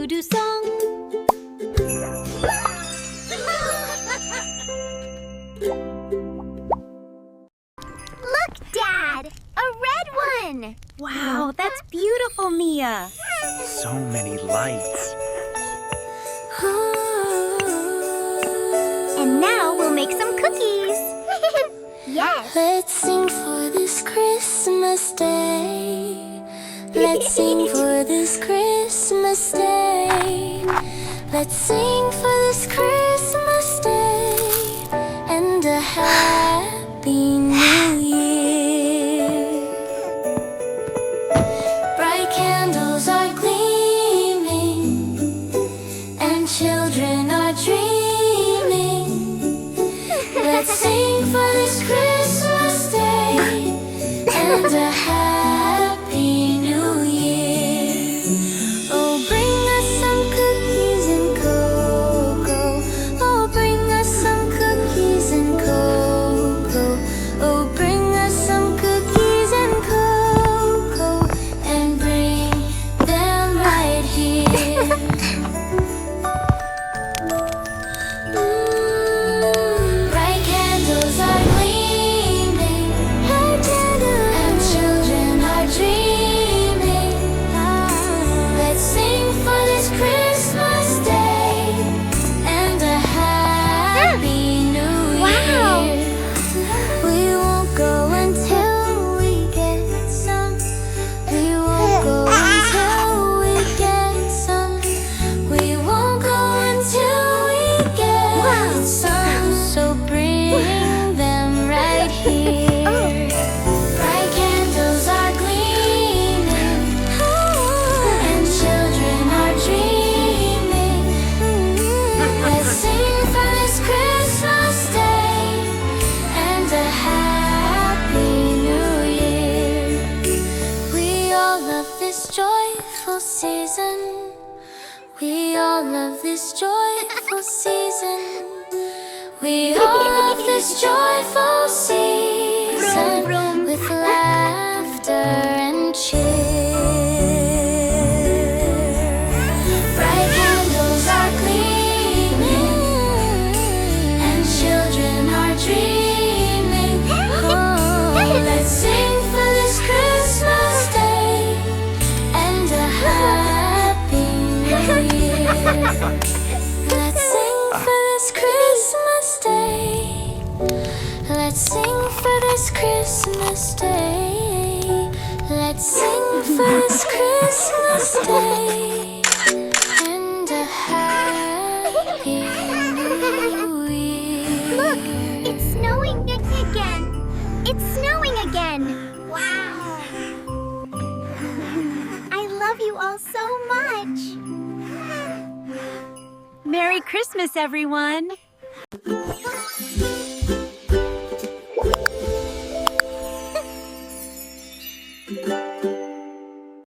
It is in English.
DodoSong. Look, Dad! A red one! Wow, that's beautiful, Mia. So many lights. And now we'll make some cookies. Yes. Let's sing for this Christmas day. Let's sing for this Christmas day. Let's sing for this Christmas day and a happy new year. Bright candles are gleaming and children are dreaming. Let's sing for this Christmas day and a happy new year. Oh, bring us some cookies and cocoa. Oh, bring us some cookies and cocoa. Oh, bring us some cookies and cocoa and bring them right here. Bright candles are gleaming and children are dreaming. Let's sing for this Christmas day and a happy new Wow. year. We won't go until we get some. We won't go until we get some. We won't go until we get some. So bring them right here. Bright candles are gleaming and children are dreaming. Let's sing for this Christmas day and a happy new year. We all love this joyful season. We all love this joyful season. We all love this joyful season with laughter and cheer. Bright candles are gleaming and children are dreaming. Oh, let's sing for this Christmas day and a happy new year. Let's sing for this Christmas day. Let's sing for this Christmas day. Let's sing for this Christmas day and a happy new year. Look, it's snowing again. It's snowing again. Wow. I love you all so much. Merry Christmas, everyone.